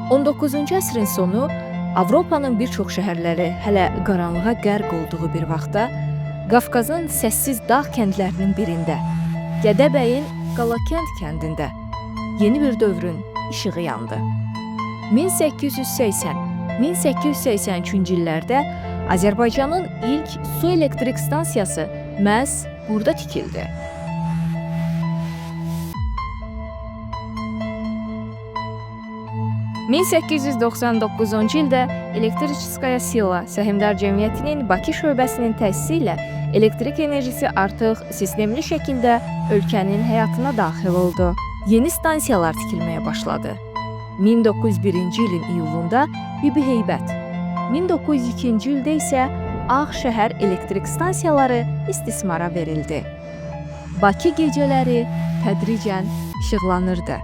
19-cu əsrin sonu Avropanın bir çox şəhərləri hələ qaranlığa qərq olduğu bir vaxtda Qafqazın səssiz dağ kəndlərinin birində, Gədəbəyin Qalakənd kəndində yeni bir dövrün işığı yandı. 1880-1883-cü illərdə Azərbaycanın ilk su elektrik stansiyası məhz burada tikildi. (1899-cu ildə Elektriçiskaya Sila Səhmdar Cəmiyyətinin Bakı şöbəsinin təsisi ilə elektrik enerjisi artıq sistemli şəkildə ölkənin həyatına daxil oldu. Yeni stansiyalar tikilməyə başladı. 1901-ci ilin iyulunda Bibiheybət, 1902-ci ildə isə Ağşəhər elektrik stansiyaları istismara verildi. Bakı gecələri tədricən işıqlanırdı.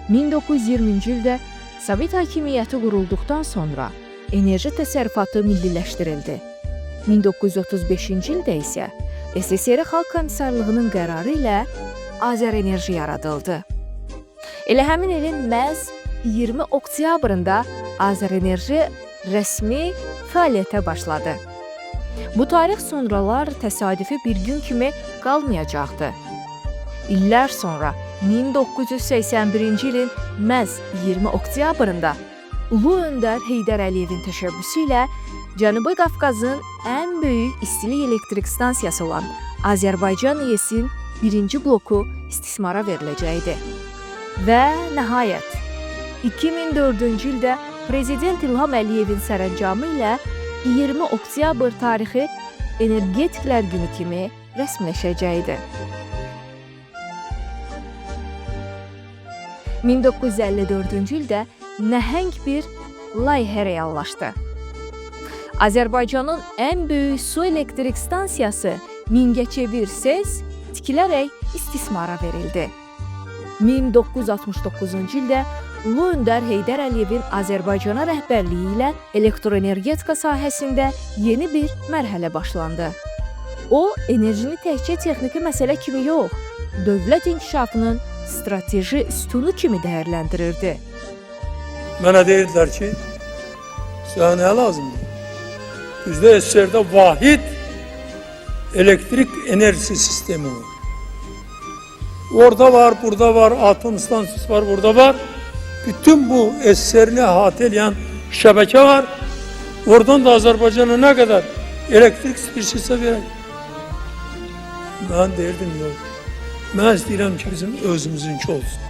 (1920-ci ildə Sovet hakimiyyəti qurulduqdan sonra enerji təsərrüfatı milliləşdirildi. 1935-ci ildə isə SSR Xalq Komissarlığının qərarı ilə Azərenerji yaradıldı. Elə həmin ilin məhz 20 oktyabrında Azərenerji rəsmi fəaliyyətə başladı. Bu tarix sonralar təsadüfi bir gün kimi qalmayacaqdı. İllər sonra 1981-ci ilin məhz 20 oktyabrında Ulu Öndər Heydər Əliyevin təşəbbüsü ilə Cənubi Qafqazın ən böyük istilik elektrik stansiyası olan Azərbaycan İES-in birinci bloku istismara veriləcəkdi. Və nəhayət 2004-cü ildə Prezident İlham Əliyevin sərəncamı ilə 20 oktyabr tarixi Energetiklər Günü kimi rəsmiləşəcəkdi. 1954-cü ildə nəhəng bir layihə reallaşdı. Azərbaycanın ən böyük su elektrik stansiyası Mingəçevir SES tikilərək istismara verildi. 1969-cu ildə Ulu Öndər Heydər Əliyevin Azərbaycana rəhbərliyi ilə elektroenergetika sahəsində yeni bir mərhələ başlandı. O, enerjini təkcə texniki məsələ kimi yox, dövlət inkişafının strateji sütunu kimi dəyərləndirirdi. Mənə deyirdilər ki, sizə nə lazımdır? Bizdə SSR-də vahid elektrik enerjisi sistemi var. Orada var, burada var, atom stansiyası var, burada var. Bütün bu SSR-ni əhatə edən şəbəkə var. Oradan da Azərbaycana nə qədər elektrik istəyirsə verək. Mən deyirdim, yox. Mən istəyirəm ki, bizim özümüzünki olsun.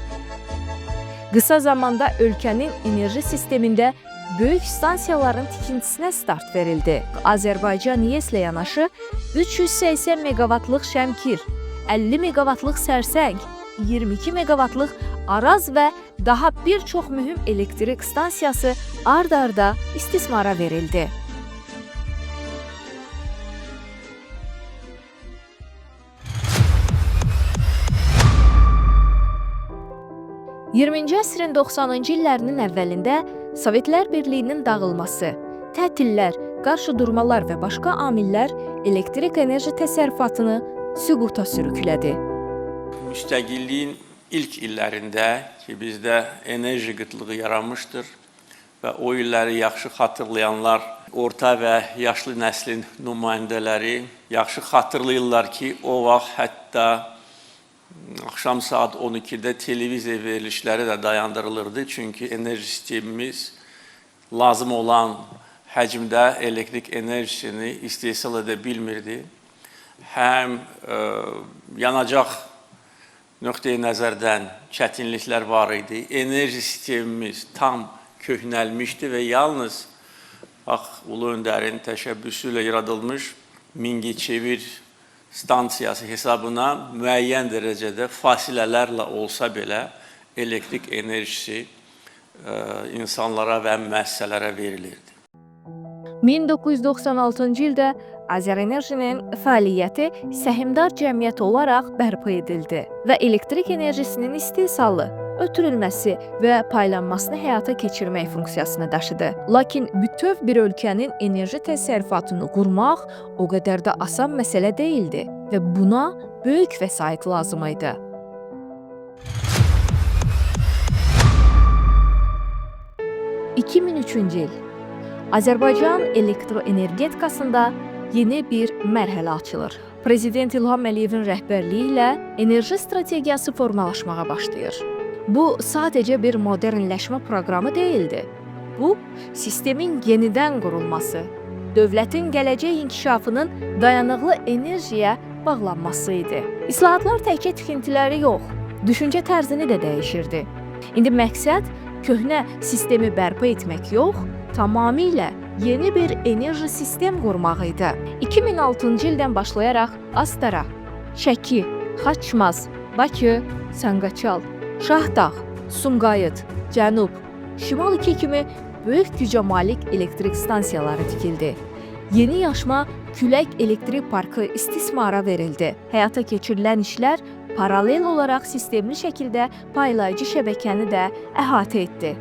Qısa zamanda ölkənin enerji sistemində böyük stansiyaların tikintisinə start verildi. Azərbaycan İES-lə yanaşı 380 meqavatlıq Şəmkir, 50 meqavatlıq Sərsəng, 22 meqavatlıq Araz və daha bir çox mühüm elektrik stansiyası ard-arda istismara verildi. 20-ci əsrin 90-cı illərinin əvvəlində Sovetlər Birliyinin dağılması, tətillər, qarşıdurmalar və başqa amillər elektrik enerji təsərrüfatını süquta sürüklədi. Müstəqilliyin ilk illərində ki, bizdə enerji qıtlığı yaranmışdır və o illəri yaxşı xatırlayanlar, orta və yaşlı nəslin nümayəndələri yaxşı xatırlayırlar ki, o vaxt hətta axşam saat 12-də televiziya verilişləri də dayandırılırdı. Çünki enerji sistemimiz lazım olan həcmdə elektrik enerjisini istehsal edə bilmirdi. Həm yanacaq nöqteyi nəzərdən çətinliklər var idi. Enerji sistemimiz tam köhnəlmişdi və yalnız Ulu Öndərin təşəbbüsü ilə yaradılmış Mingəçevir stansiyası hesabına müəyyən dərəcədə fasilələrlə olsa belə elektrik enerjisi insanlara və müəssisələrə verilirdi. 1996-cı ildə Azərenerjinin fəaliyyəti səhmdar cəmiyyət olaraq bərpa edildi və elektrik enerjisinin istehsalı ötürülməsi və paylanmasını həyata keçirmək funksiyasını daşıdı. Lakin bütöv bir ölkənin enerji təsərrüfatını qurmaq o qədər də asan məsələ deyildi və buna böyük vəsait lazım idi. (2003-cü il) Azərbaycan elektroenergetikasında yeni bir mərhələ açılır. Prezident İlham Əliyevin rəhbərliyi ilə enerji strategiyası formalaşmağa başlayır. Bu sadəcə bir modernləşmə proqramı deyildi. Bu, sistemin yenidən qurulması, dövlətin gələcək inkişafının dayanıqlı enerjiyə bağlanması idi. İslahatlar təkcə tikintiləri yox, düşüncə tərzini də dəyişirdi. İndi məqsəd köhnə sistemi bərpa etmək yox, tamamilə yeni bir enerji sistem qurmaq idi. 2006-cı ildən başlayaraq Astara, Şəki, Xaçmaz, Bakı, Sanqaçal, Şahdağ, Sumqayıt, Cənub, Şimal 2 kimi böyük gücə malik elektrik stansiyaları tikildi. Yeni yaşma külək elektrik parkı istismara verildi. Həyata keçirilən işlər paralel olaraq sistemli şəkildə paylayıcı şəbəkəni də əhatə etdi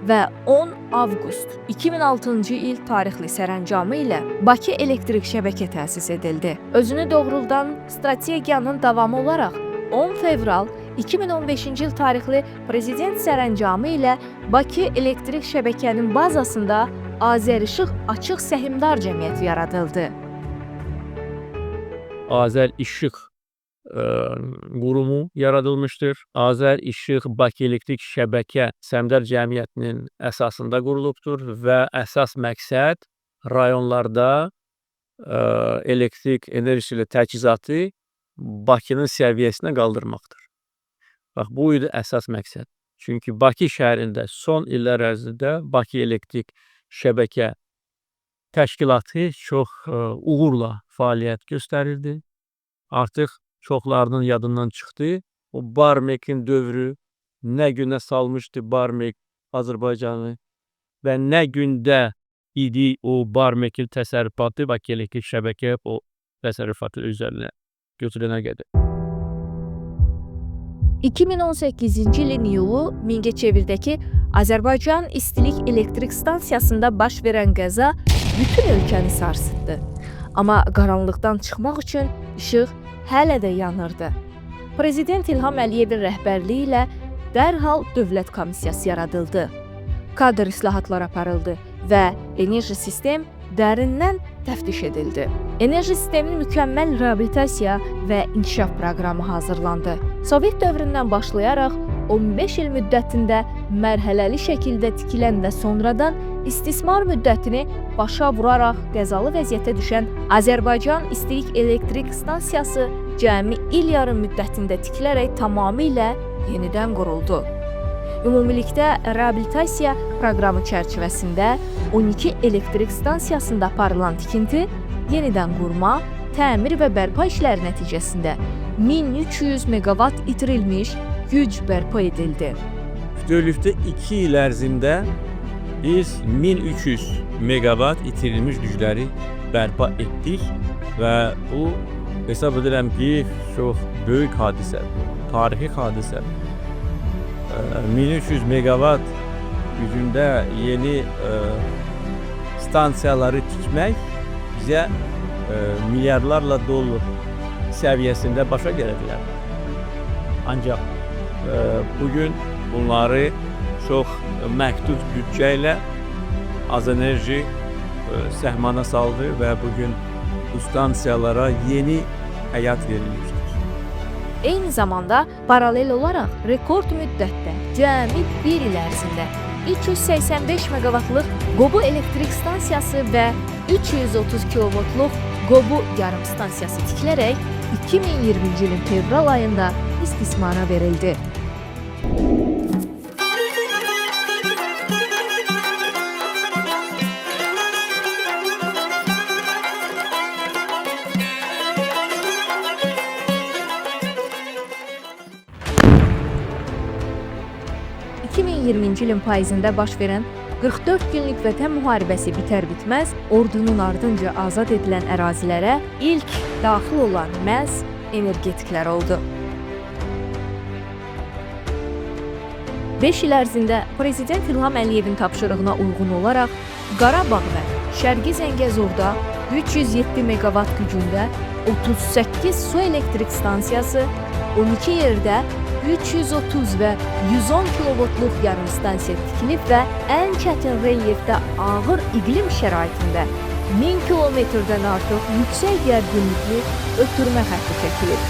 və 10 avqust 2006-cı il tarixli sərəncamı ilə Bakı elektrik şəbəkə təsis edildi. Özünü doğruldan strategiyanın davamı olaraq 10 fevral 2015-ci il tarixli prezident sərəncamı ilə Bakı elektrik şəbəkənin bazasında Azərişıq Açıq Səhmdar Cəmiyyəti yaradıldı. Azərişıq qurumu yaradılmışdır. Azərişıq Bakı Elektrik Şəbəkə Səhmdar Cəmiyyətinin əsasında qurulubdur və əsas məqsəd rayonlarda elektrik enerjisi ilə təchizatı Bakının səviyyəsinə qaldırmaqdır. Bax, bu idi əsas məqsəd. Çünki Bakı şəhərində son illər ərzində Bakı Elektrik Şəbəkə təşkilatı çox uğurla fəaliyyət göstərirdi. Artıq çoxlarının yadından çıxdı. O Barmekin dövrü nə günə salmışdı Barmek Azərbaycanı və nə gündə idi o Barmekin təsərrüfatı Bakı Elektrik Şəbəkə o təsərrüfatı üzərinə götürənə qədər. 2018-ci ilin iyulu Mingəçevirdəki Azərbaycan İstilik Elektrik Stansiyasında baş verən qəza bütün ölkəni sarsıtdı. Amma qaranlıqdan çıxmaq üçün işıq hələ də yanırdı. Prezident İlham Əliyevin rəhbərliyi ilə dərhal dövlət komissiyası yaradıldı. Kadr islahatlar aparıldı və enerji sistem dərindən təftiş edildi. Enerji sisteminin mükəmməl reabilitasiya və inkişaf proqramı hazırlandı. Sovet dövründən başlayaraq 15 il müddətində mərhələli şəkildə tikilən və sonradan istismar müddətini başa vuraraq qəzalı vəziyyətə düşən Azərbaycan İstilik Elektrik Stansiyası cəmi il yarım müddətində tikilərək tamamilə yenidən quruldu. Ümumilikdə reabilitasiya proqramı çərçivəsində 12 elektrik stansiyasında aparılan tikinti, yenidən qurma, təmir və bərpa işləri nəticəsində 1300 meqavat itirilmiş güc bərpa edildi. Bütövlükdə 2 il ərzində biz 1300 meqavat itirilmiş gücləri bərpa etdik və bu hesab edirəm ki, çox böyük hadisədir, tarixi hadisədir. 1300 meqavat gücündə yeni stansiyaları tikmək bizə milyardlarla dollar səviyyəsində başa gələ bilər. Ancaq bugün bunları çox məhdud büdcə ilə Azenerji səhmana saldı və bugün bu stansiyalara yeni həyat verilmişdir. Eyni zamanda paralel olaraq rekord müddətdə cəmi bir il ərzində 385 meqavatlıq Qobu elektrik stansiyası və 330 kilovoltluq Qobu yarım stansiyası tikilərək 2020-ci ilin fevral ayında istismara verildi. ilin payızında baş verən 44 günlük Vətən müharibəsi bitər-bitməz ordunun ardınca azad edilən ərazilərə ilk daxil olan məhz energetiklər oldu. 5 il ərzində Prezident İlham Əliyevin tapşırığına uyğun olaraq Qarabağ və Şərqi Zəngəzurda 307 meqavat gücündə 38 su elektrik stansiyası, 12 yerdə 330 və 110 kilovoltluq yarım stansiya tikilib və ən çətin relyefdə ağır iqlim şəraitində 1000 kilometrdən artıq yüksək gərginlikli ötürmə xətti çəkilib.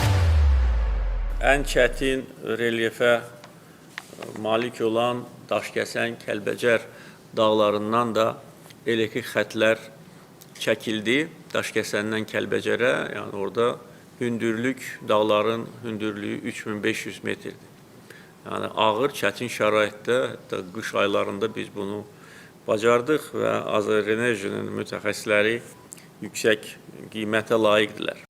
Ən çətin relyefə malik olan Daşkəsən, Kəlbəcər dağlarından da elektrik xətlər çəkildi. Daşkəsəndən Kəlbəcərə, yəni orada hündürlük, dağların hündürlüyü 3500 metrdir. Yəni ağır, çətin şəraitdə, hətta qış aylarında biz bunu bacardıq və Azərenerjinin mütəxəssisləri yüksək qiymətə layiqdirlər.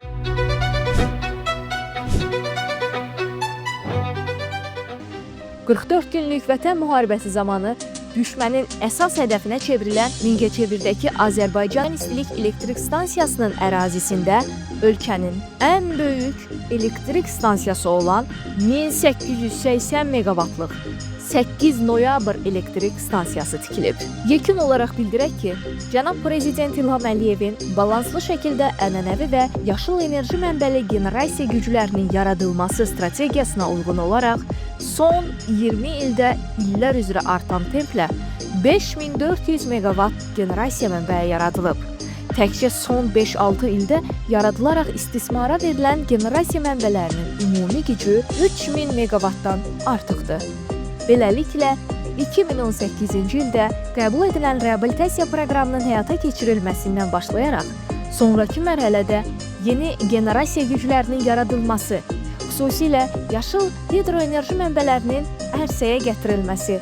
...44 günlük vətən müharibəsi zamanı düşmənin əsas hədəfinə çevrilən Mingəçevirdəki Azərbaycan İstilik Elektrik Stansiyasının ərazisində ölkənin ən böyük elektrik stansiyası olan 1880 meqavatlıq 8 noyabr elektrik stansiyası tikilib. Yekun olaraq bildirək ki, Cənab Prezident İlham Əliyevin balanslı şəkildə ənənəvi və yaşıl enerji mənbəli generasiya güclərinin yaradılması strategiyasına uyğun olaraq son 20 ildə illər üzrə artan templə 5400 meqavat generasiya mənbəyi yaradılıb. Təkcə son 5-6 ildə yaradılaraq istismara verilən generasiya mənbələrinin ümumi gücü 3000 meqavatdan artıqdır. Beləliklə, 2018-ci ildə qəbul edilən reabilitasiya proqramının həyata keçirilməsindən başlayaraq, sonraki mərhələdə yeni generasiya güclərinin yaradılması, xüsusilə yaşıl hidroenerji mənbələrinin ərsəyə gətirilməsi,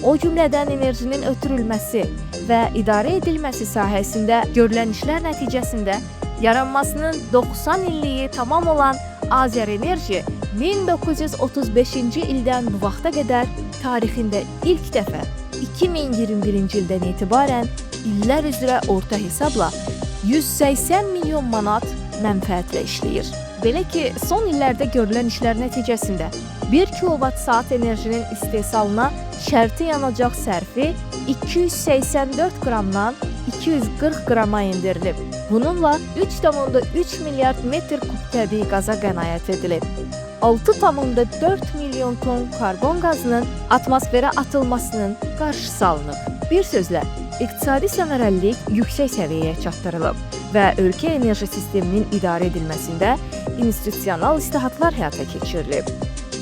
o cümlədən enerjinin ötürülməsi və idarə edilməsi sahəsində görülən işlər nəticəsində yaranmasının 90 illiyi tamam olan Azərenerji 1935-ci ildən bu vaxta qədər tarixində ilk dəfə 2021-ci ildən etibarən illər üzrə orta hesabla 180 milyon manat mənfəətlə işləyir. Belə ki, son illərdə görülən işlər nəticəsində 1 kilovat-saat enerjinin istehsalına şərti yanacaq sərfi 284 qramdan 240 qrama endirilib. Bununla 3,3 milyard metr kub təbii qaza qənaət edilib. 6,4 milyon ton karbon qazının atmosferə atılmasının qarşısı alınıb. Bir sözlə, iqtisadi səmərəlilik yüksək səviyyəyə çatdırılıb və ölkə enerji sisteminin idarə edilməsində institusional islahatlar həyata keçirilib.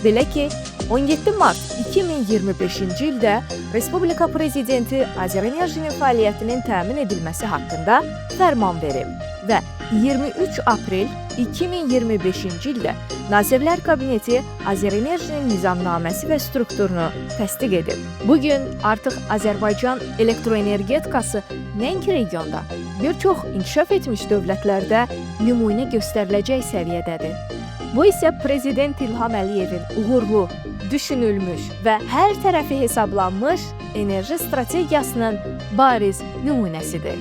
Belə ki, 17 mart 2025-ci ildə Respublika Prezidenti Azərenerjinin fəaliyyətinin təmin edilməsi haqqında fərman verib və 23 aprel 2025-ci ildə Nazirlər Kabineti Azərenerjinin nizamnaməsi və strukturunu təsdiq edib. Bugün artıq Azərbaycan elektroenergetikası nəinki regionda, bir çox inkişaf etmiş dövlətlərdə nümunə göstəriləcək səviyyədədir. Bu isə Prezident İlham Əliyevin uğurlu, düşünülmüş və hər tərəfi hesablanmış enerji strategiyasının bariz nümunəsidir.